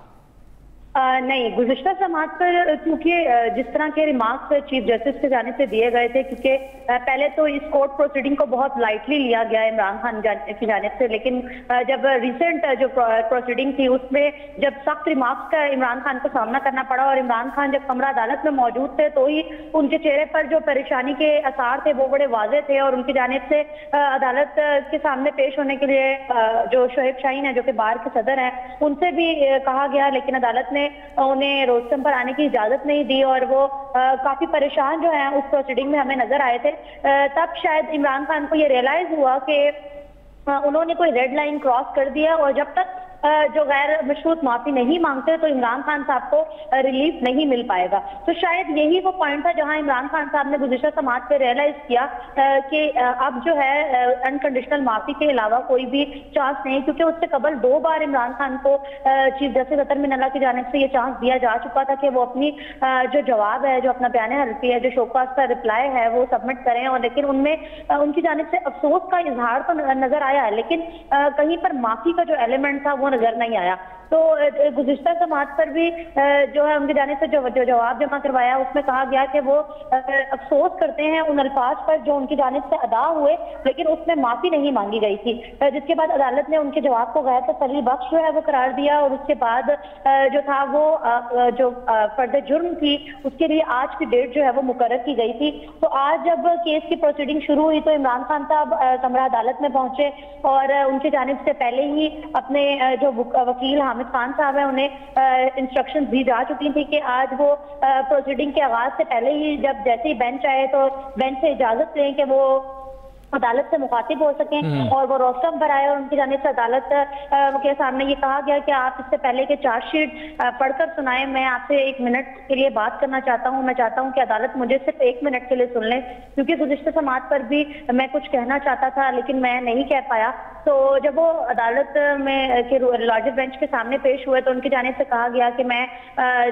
नहीं, गुज़िश्ता समाअत पर क्योंकि जिस तरह के रिमार्क्स चीफ जस्टिस की जानिब से दिए गए थे, क्योंकि पहले तो इस कोर्ट प्रोसीडिंग को बहुत लाइटली लिया गया इमरान खान की जानिब से, लेकिन जब रिसेंट जो प्रोसीडिंग थी उसमें जब सख्त रिमार्क्स का इमरान खान को सामना करना पड़ा और इमरान खान जब कमरा अदालत में मौजूद थे तो ही उनके चेहरे पर जो परेशानी के आसार थे वो बड़े वाज़ेह थे और उनकी जानिब से अदालत के सामने पेश होने के लिए जो शोएब शाहीन है जो कि बार के सदर हैं उनसे भी कहा गया, लेकिन अदालत ने उन्हें रोस्टम पर आने की इजाजत नहीं दी और वो काफी परेशान जो है उस प्रोसीडिंग में हमें नजर आए थे। तब शायद इमरान खान को ये रियलाइज हुआ कि उन्होंने कोई रेड लाइन क्रॉस कर दिया और जब तक जो गैर मशरूत माफी नहीं मांगते तो इमरान खान साहब को रिलीफ नहीं मिल पाएगा। तो शायद यही वो पॉइंट था जहां इमरान खान साहब ने गुज़िश्ता समाअत पे रियलाइज किया कि अब जो है अनकंडीशनल माफी के अलावा कोई भी चांस नहीं, क्योंकि उससे कबल 2 बार इमरान खान को चीफ जस्टिस अतर मिनल्ला की जानिब से ये चांस दिया जा चुका था कि वो अपनी जो जवाब है, जो अपना बयान हल्फी है, जो शोकास का रिप्लाई है वो सबमिट करें, और लेकिन उनमें उनकी जानिब से अफसोस का इजहार तो नजर आया है, लेकिन कहीं पर माफी का जो एलिमेंट था वो नजर नहीं आया। तो गुज़िश्ता समाअत पर भी जो है उनके जाने से जो जवाब जमा करवाया उसमें कहा गया कि वो अफसोस करते हैं उन अल्फाज पर जो उनकी जानिब से अदा हुए, लेकिन उसमें माफी नहीं मांगी गई थी, जिसके बाद अदालत ने उनके जवाब को गैर तसल्ली बख्श जो है वो करार दिया और उसके बाद जो था वो जो फर्द जुर्म थी उसके लिए आज की डेट जो है वो मुकर्रर की गई थी। तो आज जब केस की प्रोसीडिंग शुरू हुई तो इमरान खान साहब कमरा अदालत में पहुंचे और उनकी जानिब से पहले ही अपने जो वकील हामिद खान साहब है उन्हें इंस्ट्रक्शन दी जा चुकी थी कि आज वो प्रोसीडिंग के आगाज से पहले ही जब जैसे ही बेंच आए तो बेंच से इजाजत लें कि वो अदालत से मुखातिब हो सकें, और वो रोस्टम पर आए और उनकी जानिब से अदालत के सामने ये कहा गया कि आप इससे पहले के चार्जशीट पढ़कर सुनाएं, मैं आपसे 1 मिनट के लिए बात करना चाहता हूं, मैं चाहता हूं कि अदालत मुझे सिर्फ 1 मिनट के लिए सुन लें, क्योंकि गुज़िश्ता समाअत पर भी मैं कुछ कहना चाहता था लेकिन मैं नहीं कह पाया। तो जब वो अदालत में के लार्जर बेंच के सामने पेश हुए तो उनकी जानिब से कहा गया कि मैं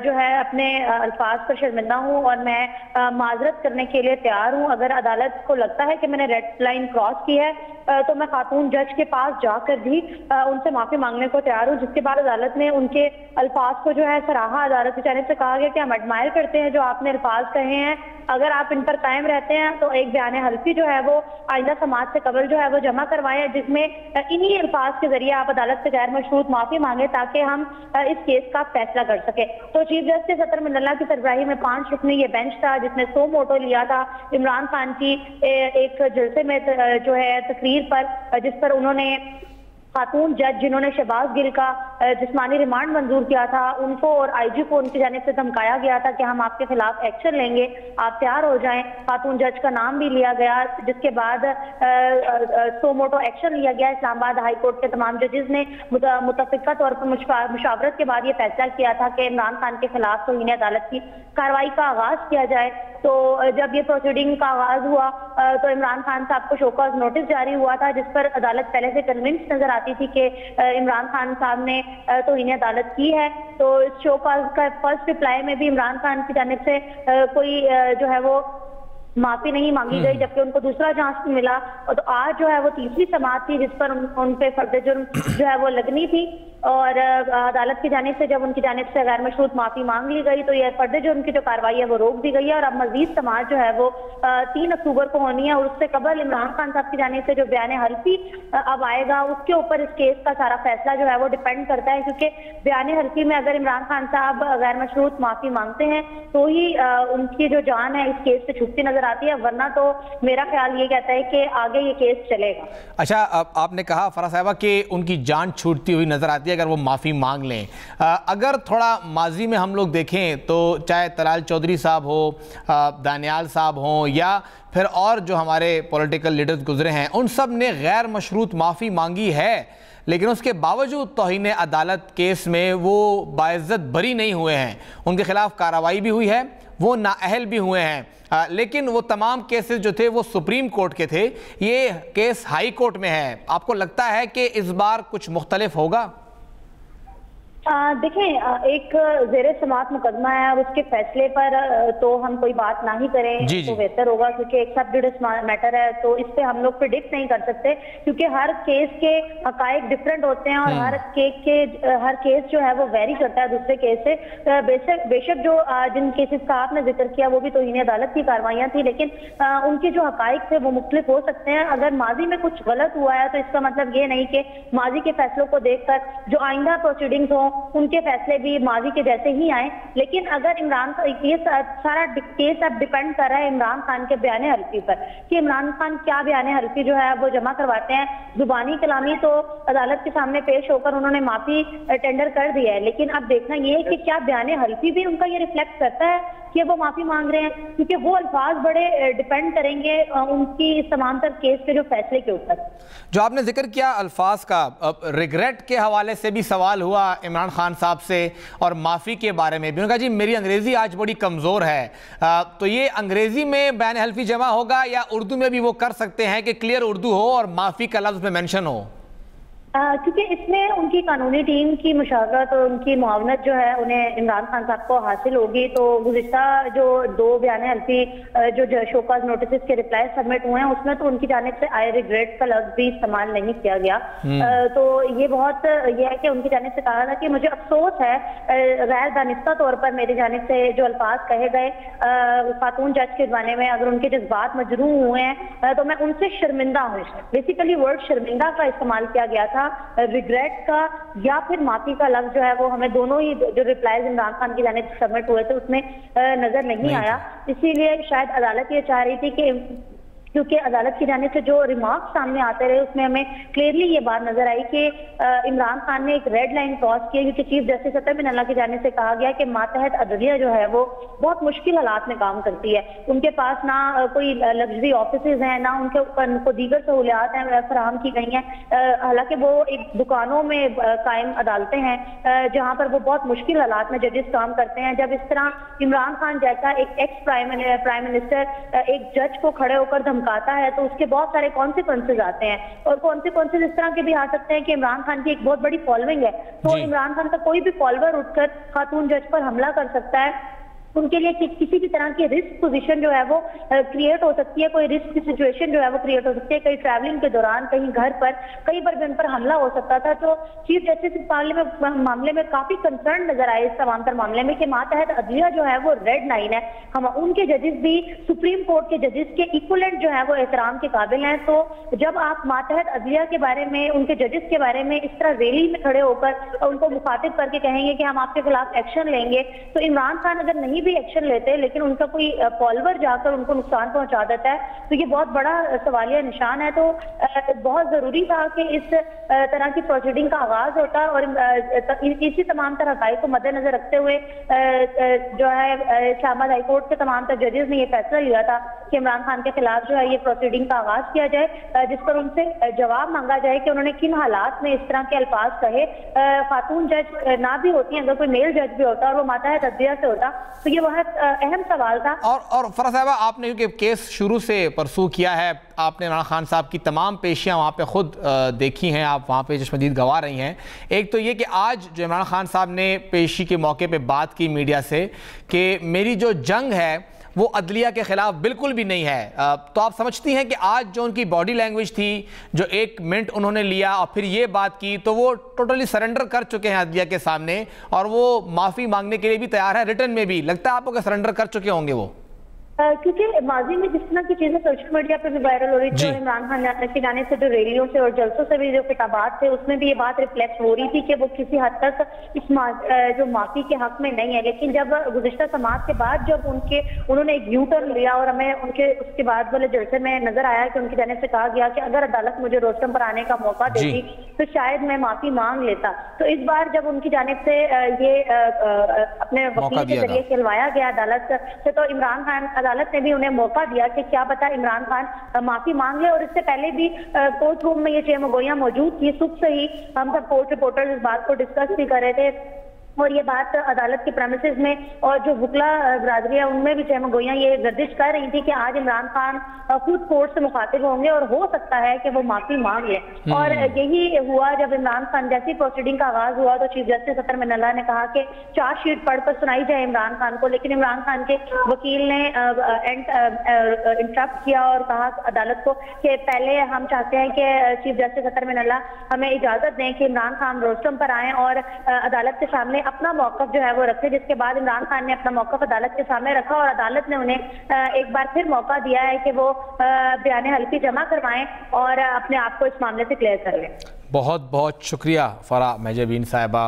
जो है अपने अल्फाज पर शर्मिंदा हूँ और मैं माजरत करने के लिए तैयार हूँ। अगर अदालत को लगता है कि मैंने रेड लाइन क्रॉस की है तो मैं खातून जज के पास जाकर भी उनसे माफी मांगने को तैयार हूँ। जिसके बाद अदालत ने उनके अल्फाज को जो है सराहा। अदालत की जानिब से कहा गया कि हम एडमायर करते हैं जो आपने अल्फाज कहे हैं, अगर आप इन पर कायम रहते हैं तो एक बयान हल्फी जो है वो आइंदा समाअत से कबल जो है वो जमा करवाएं, जिसमें इन्हीं अल्फाज के जरिए आप अदालत से गैर मशरूत माफी मांगे ताकि हम इस केस का फैसला कर सके। तो चीफ जस्टिस अतर मिनल्ला की सरबराही में 5 रुकनी ये बेंच था जिसने सो मोटो लिया था इमरान खान की एक जलसे में जो है तकरीर पर, जिस पर उन्होंने खातून जज जिन्होंने शहबाज गिल का जिस्मानी रिमांड मंजूर किया था उनको और आईजी को उनकी जानिब से धमकाया गया था कि हम आपके खिलाफ एक्शन लेंगे, आप तैयार हो जाएं। खातून जज का नाम भी लिया गया, जिसके बाद सो मोटो एक्शन लिया गया। इस्लामाबाद हाई कोर्ट के तमाम जजेस ने मुतफिका तौर पर मुशावरत के बाद ये फैसला किया था कि इमरान खान के खिलाफ तौहीन अदालत की कार्रवाई का आगाज किया जाए। तो जब ये प्रोसीडिंग का आगाज हुआ तो इमरान खान साहब को शोकॉज नोटिस जारी हुआ था, जिस पर अदालत पहले से कन्विंस नजर आती थी कि इमरान खान साहब ने तौहीन अदालत की है। तो इस शोकॉज का फर्स्ट रिप्लाई में भी इमरान खान की जानिब से कोई जो है वो माफी नहीं मांगी गई, जबकि उनको दूसरा चांस मिला। और तो आज जो है वो तीसरी समाअत थी जिस पर उन पे फर्द जुर्म जो है वो लगनी थी, और अदालत की जानिब से जब उनकी जानिब से गैर मशरूत माफी मांग ली गई तो ये फर्द जुर्म की जो कार्रवाई है वो रोक दी गई है। और अब मजीद समाअत जो है वो 3 अक्टूबर को होनी है, और उससे कबल इमरान खान साहब की जानिब से जो बयान हल्फी अब आएगा उसके ऊपर इस केस का सारा फैसला जो है वो डिपेंड करता है, क्योंकि बयान हल्फी में अगर इमरान खान साहब गैर मशरूत माफी मांगते हैं तो ही उनकी जो जान है इस केस से छूटती नजर नजर आती है, वरना तो मेरा ख्याल ये कहता है कि आगे ये केस चलेगा। अच्छा, आपने कहा फराह साहिबा कि उनकी जान छूटती हुई नजर आती है अगर वो माफ़ी मांग लें। अगर थोड़ा माजी में हम लोग देखें तो चाहे तलाल चौधरी साहब हो, दानियाल साहब हों, या फिर और जो हमारे पॉलिटिकल लीडर्स गुजरे हैं, उन सब ने गैर मशरूत माफ़ी मांगी है, लेकिन उसके बावजूद तौहीन अदालत केस में वो बाइज्जत बरी नहीं हुए हैं। उनके खिलाफ कार्रवाई भी हुई है, वो नाअहल भी हुए हैं, लेकिन वो तमाम केसेस जो थे वो सुप्रीम कोर्ट के थे, ये केस हाई कोर्ट में है। आपको लगता है कि इस बार कुछ मुख्तलिफ होगा? देखें, एक ज़ेरे समाअत मुकदमा है, अब उसके फैसले पर तो हम कोई बात ना ही करें तो बेहतर होगा, क्योंकि एक सब जुडिस मैटर है, तो इस पे हम लोग प्रिडिक्ट नहीं कर सकते, क्योंकि हर केस के हकायक डिफरेंट होते हैं और हर केस जो है वो वेरी करता है दूसरे केस से। बेशक जो जिन केसेस का आपने जिक्र किया वो भी तौहीन अदालत की कार्रवाइयाँ थी, लेकिन उनके जो हकायक थे वो मुख्तलिफ हो सकते हैं। अगर माजी में कुछ गलत हुआ है तो इसका मतलब ये नहीं कि माजी के फैसलों को देखकर जो आइंदा प्रोसीडिंग्स हों उनके फैसले भी माजी के जैसे ही आए। लेकिन अगर इमरान ये सारा केस अब डिपेंड कर रहा है इमरान खान के बयान हल्फी पर, कि इमरान खान क्या बयान हल्फी जो है वो जमा करवाते हैं। जुबानी कलामी तो अदालत के सामने पेश होकर उन्होंने माफी टेंडर कर दिया है, लेकिन अब देखना ये है कि क्या बयान हल्फी भी उनका ये रिफ्लेक्ट करता है कि वो माफी मांग रहे हैं, क्योंकि वो अल्फाज बड़े डिपेंड करेंगे उनकी इस तमाम तर केस के जो फैसले के ऊपर। जो आपने जिक्र किया अल्फाज का, रिग्रेट के हवाले से भी सवाल हुआ इमरान खान साहब से और माफ़ी के बारे में भी। उन्होंने कहा जी मेरी अंग्रेज़ी आज बड़ी कमज़ोर है, तो ये अंग्रेज़ी में बयान हल्फी जमा होगा या उर्दू में भी वो कर सकते हैं कि क्लियर उर्दू हो और माफ़ी का लफ्ज़ में मेंशन हो? क्योंकि इसमें उनकी कानूनी टीम की मुशावरत और उनकी मुआवनत जो है उन्हें इमरान खान साहब को हासिल होगी। तो गुज़िश्ता जो 2 बयान हल्फी जो शोकाज नोटिस के रिप्लाई सबमिट हुए हैं उसमें तो उनकी जानिब से आई रिग्रेट का लफ्ज भी इस्तेमाल नहीं किया गया। तो ये बहुत ये है कि उनकी जानिब से कहा था कि मुझे अफसोस है गैर दानिस्ता तौर पर मेरी जानिब से जो अल्फाज कहे गए खातून जज के जमाने में, अगर उनके जज्बात मजरूह हुए हैं तो मैं उनसे शर्मिंदा हूँ। बेसिकली वर्ड शर्मिंदा का इस्तेमाल किया गया था, रिग्रेट का या फिर माफी का लफ्ज जो है वो हमें दोनों ही जो रिप्लाईज इमरान खान की जानिब से सबमिट हुए थे उसमें नजर नहीं आया। इसीलिए शायद अदालत ये चाह रही थी कि क्योंकि अदालत की जानिब से जो रिमार्क सामने आते रहे उसमें हमें क्लियरली ये बात नजर आई कि इमरान खान ने एक रेड लाइन क्रॉस की, क्योंकि चीफ जस्टिस अतर बिन अल्लाह की जानिब से कहा गया कि मातहत अदलिया जो है वो बहुत मुश्किल हालात में काम करती है। उनके पास ना कोई लग्जरी ऑफिसेज हैं, ना उनको दीगर सहूलियात हैं फराहम की गई हैं। हालांकि वो एक दुकानों में कायम अदालतें हैं जहाँ पर वो बहुत मुश्किल हालात में जजेस काम करते हैं। जब इस तरह इमरान खान जैसा एक एक्स प्राइम मिनिस्टर एक जज को खड़े होकर आता है तो उसके बहुत सारे कॉन्सिक्वेंसेज आते हैं, और कॉन्सिक्वेंसेज इस तरह के भी आ सकते हैं कि इमरान खान की एक बहुत बड़ी फॉलोइंग है, तो इमरान खान का कोई भी फॉलोअर उठकर खातून जज पर हमला कर सकता है। उनके लिए किसी भी तरह की रिस्क पोजीशन जो है वो क्रिएट हो सकती है, कोई रिस्क की सिचुएशन जो है वो क्रिएट हो सकती है, कहीं ट्रैवलिंग के दौरान, कहीं घर पर, कहीं पर भी उन पर हमला हो सकता था। तो चीफ जस्टिस इस मामले में काफी कंसर्न नजर आए इस तमाम मामले में कि मातहत अदलिया जो है वो रेड लाइन है। हम उनके जजेस भी सुप्रीम कोर्ट के जजेस के इक्वलेंट जो है वो एहतराम के काबिल हैं। तो जब आप मातहत अदलिया के बारे में, उनके जजेस के बारे में इस तरह रैली में खड़े होकर उनको मुखातिब करके कहेंगे कि हम आपके खिलाफ एक्शन लेंगे, तो इमरान खान अगर नहीं भी एक्शन लेते लेकिन उनका कोई फॉलोअर जाकर उनको नुकसान पहुंचा देता है तो ये बहुत बड़ा सवालिया निशान है। तो बहुत जरूरी था कि इस तरह की प्रोसीडिंग का आगाज होता और इसी तमाम तरह हक़ाइक़ को मद्देनजर रखते हुए जो है इस्लामाबाद हाई कोर्ट के तमाम तर जजेस ने यह फैसला लिया था कि इमरान खान के खिलाफ जो है ये प्रोसीडिंग का आगाज किया जाए, जिस पर उनसे जवाब मांगा जाए कि उन्होंने किन हालात में इस तरह के अल्फाज कहे। खातून जज ना भी होती है, अगर कोई मेल जज भी होता और वो मातहत अदलिया से होता तो ये बहुत अहम सवाल था। और फराह साहिबा, आपने क्योंकि केस शुरू से परसू किया है, आपने इमरान खान साहब की तमाम पेशियां वहाँ पे खुद देखी हैं, आप वहाँ पे चश्मदीद गवाह रही हैं। एक तो ये कि आज जो इमरान खान साहब ने पेशी के मौके पे बात की मीडिया से कि मेरी जो जंग है वो अदलिया के खिलाफ बिल्कुल भी नहीं है, तो आप समझती हैं कि आज जो उनकी बॉडी लैंग्वेज थी, जो 1 मिनट उन्होंने लिया और फिर ये बात की, तो वो टोटली सरेंडर कर चुके हैं अदलिया के सामने और वो माफ़ी मांगने के लिए भी तैयार है, रिटर्न में भी लगता है आपको कि सरेंडर कर चुके होंगे वो? क्योंकि माजी में जिस तरह की चीजें सोशल मीडिया पर भी वायरल हो रही थी और इमरान खान की जाने से जो रैलियों से और जलसों से भी जो खिताबात थे उसमें भी ये बात रिफ्लेक्ट हो रही थी कि वो किसी हद तक इस जो माफी के हक में नहीं है। लेकिन जब गुज़िश्ता समाअत के बाद जब उन्होंने एक यू टर्न लिया और हमें उनके उसके बाद वाले जलसे में नजर आया कि उनकी जाने से कहा गया कि अगर अदालत मुझे रोस्टम पर आने का मौका देती तो शायद मैं माफी मांग लेता। तो इस बार जब उनकी जानिब से ये अपने वकील के जरिए कहलवाया गया अदालत से, तो इमरान खान अदालत ने भी उन्हें मौका दिया कि क्या पता इमरान खान माफी मांग ले। और इससे पहले भी कोर्ट रूम में ये चेमगोइयां मौजूद थी। सुबह से ही हम सब कोर्ट रिपोर्टर्स इस बात को डिस्कस भी कर रहे थे और ये बात अदालत के प्रेमिसेस में और जो वुकला बरादरी है उनमें भी चेमगोइयां ये गर्दिश कर रही थी कि आज इमरान खान खुद कोर्ट से मुखातिब होंगे और हो सकता है कि वो माफी मांग लें। और यही हुआ जब इमरान खान जैसी प्रोसीडिंग का आगाज हुआ तो चीफ जस्टिस अतर मिनल्ला ने कहा कि चार्जशीट पढ़कर सुनाई जाए इमरान खान को। लेकिन इमरान खान के वकील ने इंटरप्ट किया और कहा अदालत को कि पहले हम चाहते हैं कि चीफ जस्टिस अतर मिनल्ला हमें इजाजत दें कि इमरान खान रोस्टम पर आए और अदालत के सामने अपना मौकफ जो है वो रखे। जिसके बाद इमरान खान ने अपना मौकफ अदालत के सामने रखा और अदालत ने उन्हें एक बार फिर मौका दिया है कि वो बयान हल्फी जमा करवाएं और अपने आप को इस मामले से क्लियर कर लें। बहुत बहुत शुक्रिया फरा मेजबीन साहिबा,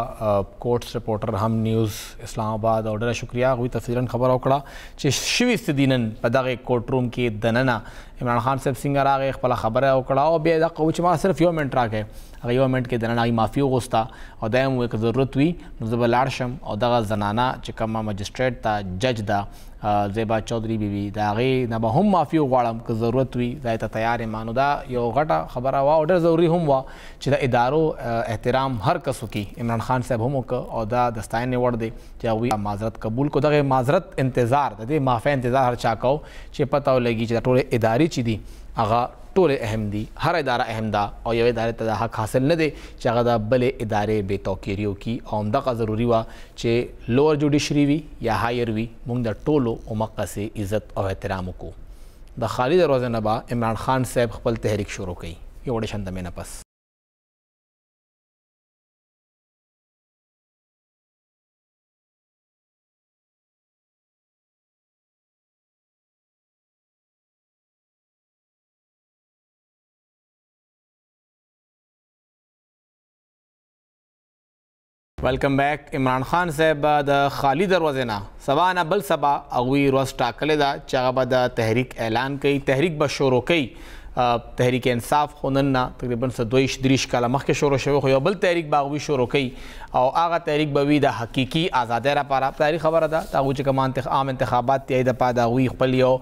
कोर्ट्स रिपोर्टर हम न्यूज़ इस्लामाबाद और शुक्रिया हुई तफसीरन खबर ओकड़ा चे शिवी सिदीनन पदागे कोर्ट रूम की दनना इमरान खान साहब सिंगर आगे खला खबर ओकड़ा और बेदा कवचमा सिर्फ यो मिनट राके अगर यो मिनट के दनना माफ़ी गोस्ता और दम एक ज़रूरत हुई नुजब लाड़शम और दगा जनाना चिकमा मजिस्ट्रेट था जज दा ज़ेबा चौधरी बीबी दागे नबा हम माफ़ी वाड़म की ज़रूरत हुई ज़ायता तैयार मानो दा यो घटा खबर हुआ ऑर्डर ज़रूरी हम हुआ चिदा इदारों एहतराम हर कसु की इमरान खान साहब हम और दा दस्तान ने वड़ दे चाहे माजरत कबूल को दगे माजरत इंतज़ार दे माफ़े इंतज़ार हर चाको चे पता लगी चिदा टोले इदारी चीदी आगा टोले अहम दी हर इदारा अहम दा और ये इदारे तदा हक हासिल न दे चागदा बले इदारे बेतौकीरियों की औमदा का ज़रूरी हुआ चे लोअर जुडिशरी वी या हायर वी मुंग द टोलो उमक्का से इज़्ज़त और एहतराम को द खालिद रोज़ नबा इमरान खान साहब खपल तहरीक शुरू की ये बड़े शंद में नपस वेलकम बैक। इमरान खान साहब द खाली दरवाजे ना सबा ना बल सबा अगवी रोज टाकले दा चाबा द तहरीक ऐलान कई तहरीक बशोरो कई तहरीक इंसाफ होनन ना तकरीबन से 2-3 काला मख के शोरो शो हो बल तहरीक बागवी शोरो कई और आगा तहरीक बवी द हकीकी आज़ादी रा पारा तारीख खबर दा तागु च कमान आम इंतखाबात त्याई द पा दावी खपलियो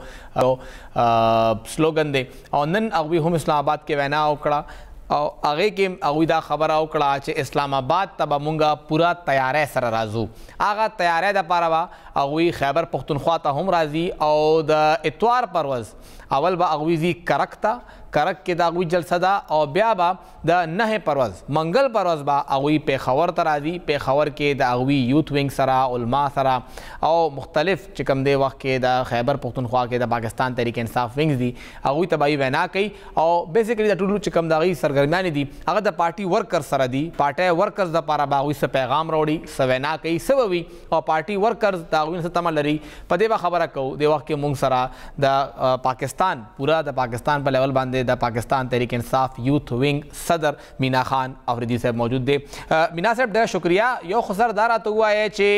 स्लोगन दे और नन अगवी हम इस्लामाबाद के वैना ओकड़ा और आगे के अगुदा खबर ओकड़ा चे इस्लामाबाद तबा मुंगा पूरा तैयार सर राजू आगा तैयार द पारवा अगुई खैबर पख्तूनख्वा ता हम राजी और द इतवार परवज़ अवल बा अगवीजी करकता करक के दागुई जलसदा और ब्या बा द नह परवज़ मंगल परवज़ बा अगुई पेखावर तराजी पेखावर के द अगवी यूथ विंग सरा उलमा सरा और मुख्तलिफ चिकम दे वक्त के द खैबर पख्तूनख्वा के द पाकिस्तान तहरीक इंसाफ विंग्स दी अगुई तबाही वैना कई और बेसिकली द टूलू चिकम दागी सरगर्मियानी दी अगर द पार्टी वर्कर सरा दी पार्टी वर्कर्स द पारा बागुई से पैगाम रोड़ी सवैना कई सबवी और पार्टी वर्कर्स दागुई से तमा लरी पदेबा खबर कहो दे वक्त के मुंग सरा द पाकिस्तान पूरा द पाकिस्तान पर लेवल बांधे द पाकिस्तान तहरीक इंसाफ यूथ विंग सदर मीना खान अफरीदी साहब मौजूद दे। मीना साहब ढेर शुक्रिया यो खुसरदारा तो हुआ है चे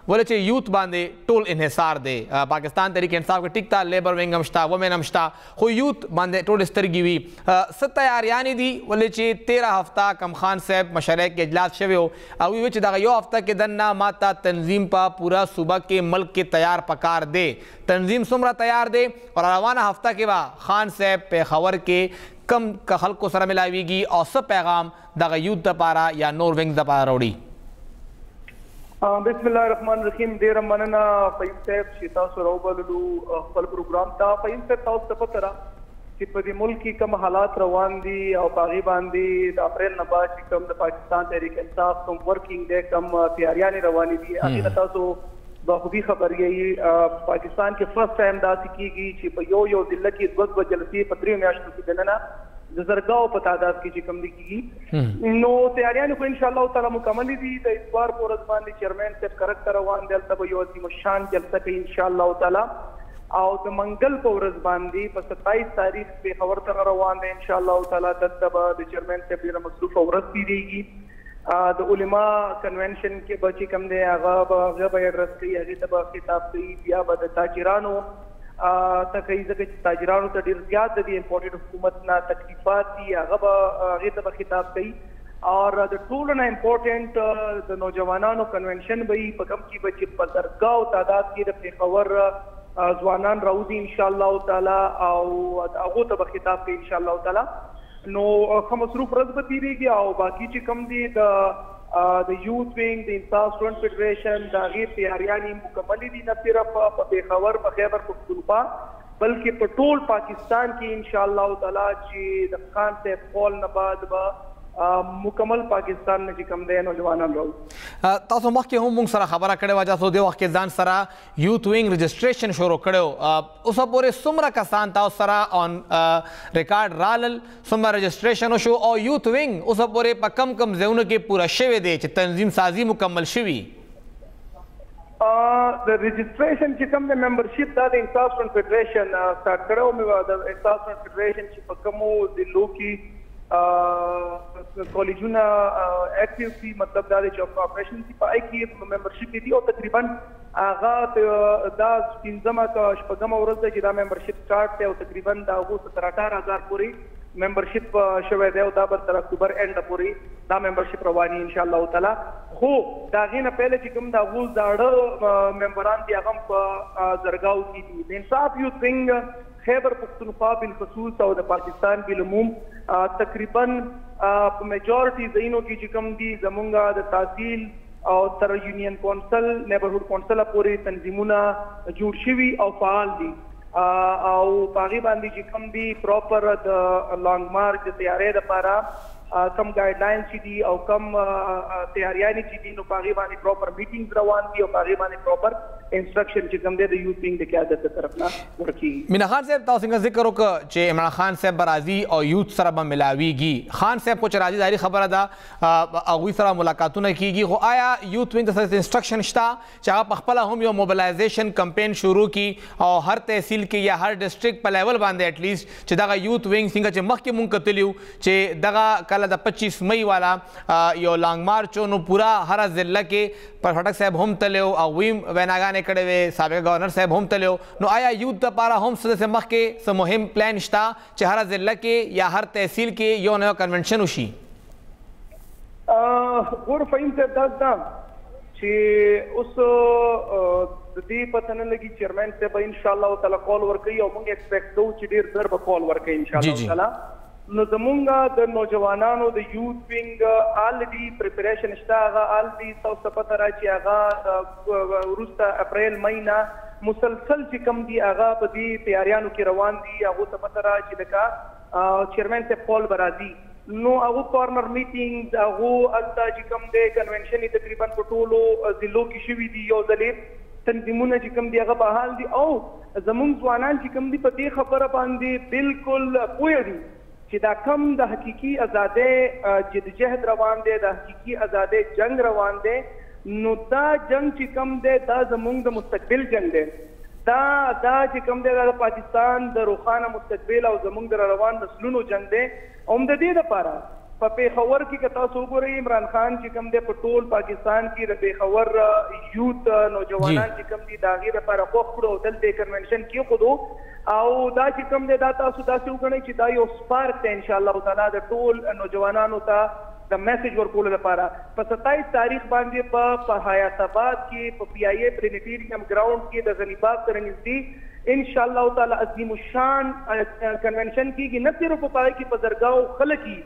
बोले चे यूथ बांधे टोल इन्हिसार दे पाकिस्तान तहरीक इंसाफ के टिकता लेबर विंग अमश्ता वमेन अमश्ता हो यूथ बांधे टोल इस तरह की हुई तैयार यानी दी बोले चे 13 हफ्ता कम खान साहब मशरे के इजलास शवे हो अभी विच दागा यो हफ्ता के दन्ना माता तंजीम पा पूरा सूबा के मुल्क के तैयार पकार दे तंजीम सुमरा तैयार दे और रवाना हफ्ता के बाद खान साहब पे खबर के कम का हल्क को सर मिलावीगी और सब पैगाम दागा यूथ दपारा या नोर विंग दपारा रोड़ी। बिस्मिल्लाहिर्रहमानिर्रहीम देर मनना फहीम साहब शिता सुरौबलू फल प्रोग्राम ता फहीम साहब ताउस तपतरा कि पदी मुल्क की कम हालात रवान दी और पागी बांदी अप्रैल नबा की कम द पाकिस्तान तहरीक इंसाफ कम वर्किंग डे कम तैयारियां रवानी दी अभी नता तो बखूबी खबर यही पाकिस्तान के फर्स्ट टाइम दासी की गई कि यो जिला की वक्त जलसी पत्री में आशु की देना जरगाओ पतादाद की कम की नो तैयारियां को इंशाअल्लाह ताला मुकम्मल दी द इतवार पोरजबान चेयरमैन से करक रवान दल तब यो शान जलसा के इंशाअल्लाह ताला او د منګل په ورځ باندې په 27 تاریخ پیښور ته روان دي ان شاء الله تعالی. دلته به د چیرمن صاحب ډیره مصروفه ورځ تیریږي. د علما کنونشن کې به چې کوم دی هغه به اډرس کوي، هغې ته به خطاب کوي. بیا به د تاجرانو ته کوي، ځکه چې تاجرانو ته ډېر زیات د امپورټډ حکومت نه تکلیفات دي، هغه به هغې ته به خطاب کوي. اور د ټولو نه امپورټنټ د نوجوانانو کنونشن به وي، په کوم کې به چې په زرګاو تعداد کې د پیښور ځوانان راوځي ان شاء الله تعالی، او هغه ته به خطاب کوي ان شاء الله تعالی. نو ښه مصروف ورځ به تیریږي. او باقي چې کوم دي د یوث وینګ، د انصاف سټوډنټ فیډریشن، د هغې تیاریانې مکملې دي، نه صرف په پیښور په خیبر پښتونخوا بلکې په ټول پاکستان کې ان شاء الله تعالی چې د خان صاحب قول نه بعد به مکمل پاکستان نه چې کوم دی نوجوانان راوځي. تاسو مخکې هم موږ سره خبره کړې وه چې تاسو دې وخت کې ځان سره یوث وینګ رجسټریشن شروع کړی. اوسه پورې څومره کسان تاسو سره آن ریکارډ رالل، څومره رجسټریشن وشو، او یوث وینګ اوسه پورې په کم کم ځایونو کې پوره شوی دی چې تنظیم سازي مکمل شوي؟ د رجسټریشن چې کوم د ممبرشپ دا د انصاف سټوډنټ فیډریشن سٹارټ کړی و. د انصاف سټوډنټ فیډریشن چې په کومو ضلعو کې کالجونه اکټیو دي، مطلب دا دی چې اپریشن دي، په هغې کې ممبرشپ دي. او تقریبا هغه دا 15مه که 16مه ورځ ده چې دا ممبرشپ سټارټ دی، او تقریبا د هغو 17-18 پورې ممبرشپ شوی دی، او دا به تر اکتوبر اینډ پورې دا ممبرشپ رواني ان شاء الله تعالی. خو د هغې نه پهله چې کوم د هغو زاړه ممبران دي هغه هم په زرګاو کې دي. د انصاف یوث وینګ خیبر پښتونخوا بالخصوص او د پاکستان بالعموم تقریبا په میجورټي ځایونو کې چې کوم دي زمونږ د تحصیل او تر یونین کونسل، نیبرهوډ کونسل پورې تنظیمونه جوړ شوي او فعال دي. او په هغې باندې چې کوم دي پراپر د لانګ مارچ د تیارۍ دپاره کم ګایډلاینز چې دي او کم تیاریانې چې دي، نو په هغې باندې پراپر میټینګز روان دي، او په هغې باندې پراپر انسټرکشن چې کوم دی د یوث وینګ د قیادت د طرف نه ورکېږي. مینا خان صاحب، تاسو څنګه ذکر وکړه چې عمران خان صاحب به راځي او یوث سره به ملاویږي. خان صاحب خو چې راځي ظاهري خبره ده هغوی سره ملاقاتونه کیږي، خو آیا یوث وینګ ته انسټرکشن شته چې هغه پخپله هم یو موبلایزیشن کمپین شروع کړي او هر تحصیل کې یا هر ډسټرکټ په لیول باندې اټ لیسټ چې دغه یوث وینګ څنګه چې مخکې مونږ کتلي وو چې دغه کله د 25 مئی والا یو لانګ مارچ نو پورا هر ضلع کې پر هټک صاحب هم تلو او ویم ویناګانې کړې وې، سابق گورنر صاحب هم تلو. نو آیا یوث دپاره هم څه داسې مخکې څه مهم پلان شته چې هر ضلع کې یا هر تحصیل کې یو نوی کنونشن وشي؟ ګور فهیم صاحب دا ده چې اوس د دې پته نه لګي چیرمن صاحب ان شاء الله تعالی کال ورکوي، او موږ ایکسپیکټ کوو چې ډېر زر به کال ورکوي ان شاء الله تعالی. نو زمونږ د نوجوانانو د یوث وینګ آلریډي پریپریشن شته، هغه آلریډي تاسو ته پته را چې هغه وروسته اپریل مئی نه مسلسل چې کوم دي هغه په دې تیاریانو کې روان دي. هغو ته پته را چې لکه چیرمن صاحب کال به راځي، نو هغو کارنر میټینګز، هغو هلته چې کوم دی کنونشن تقریبا په ټولو ضلعو کې شوي دي. یو ځلې تنظیمونه چې کوم دي هغه بحال دي، او زمونږ ځوانان چې کوم دي په دې خبره باندې بالکل پوه دي چې دا کم د حقیقي ازادۍ جدجهد روان دی، د حقیقي ازادۍ جنگ روان دی. نو دا جنگ چې کوم دی دا زمونږ د مستقبل جنگ دی، دا چې کوم دی دا د پاکستان د روښانه مستقبل او زمونږ د روان نسلونو جنگ دی. هم د دې دپاره په پیښور کې که تاسو وګورئ عمران خان چې کوم دی په ټول پاکستان کې د پیښور یوث نوجوانان چې کوم دي د هغې دپاره خوښ کړو او دلته یې کنونشن کېښودو. او دا چې کوم دی دا تاسو داسې وګڼئ چې دا یو سپارک دی ان شاء الله تعالی د ټول نوجوانانو ته د میسج ورکولو لپاره. په 27 تاریخ باندې په حیات آباد کې په پی آی اے پلینیټیریم ګراؤنډ کې د غنی پاک سره نږدې ان شاء الله تعالی عظیم الشان کنونشن کېږي. نه صرف په هغې کې په زرګاو خلک وي،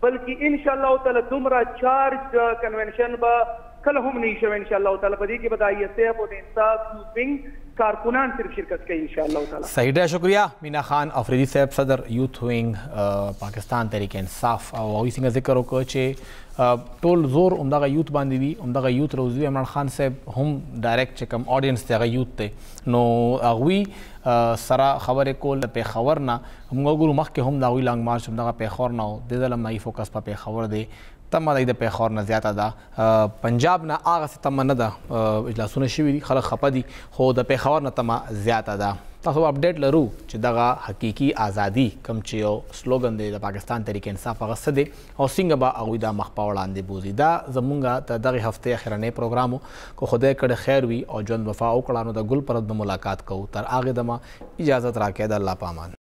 بلکې ان شاء الله تعالی دومره چارج کنونشن به کله هم نه شوی ان شاء الله تعالی. په دې کې به د آئی ایس ایف او د انصاف یوث وینګ کارکنان صرف شرکت کوي ان شاء الله تعالی. صحیح ډېر شکریہ مینا خان افریدي صاحب، صدر یوث وینګ پاکستان تحریک انصاف. او هغوی څنګه ذکر وکړ چې ټول زور همدغه یوث باندې وي، همدغه یوث روزي. عمران خان صاحب هم ډایرکټ چې کوم آډینس دی هغه یوث دی، نو هغوی سره خبرې کول د پیښور نه. موږ وګورو مخکې هم د هغوی لانګ مارچ همدغه پیښور نه و، دې ځل هم هغوی فوکس په پیښور دی. تمه د پیښور نه زیاته ده، پنجاب نه هغسې تمه نه ده، اجلاسونه شوي دي، خلک خفه دي، خو د پیښور نه تمه زیاته ده. تاسو اپډیټ لرو چې دغه حقیقي ازادي کوم چې یو سلوګن دی د پاکستان تحریک انصاف هغه څه دی او څنګه به هغوی دا مخ په وړاندې بوځي. دا زمونږ د دغې هفتې اخرنی پروګرام و که خدای کړی خیر وي او ژوند وفا وکړه نو د ګل پرد به ملاقات کوو. تر هغې دمه اجازت راکړئ. د الله په امان.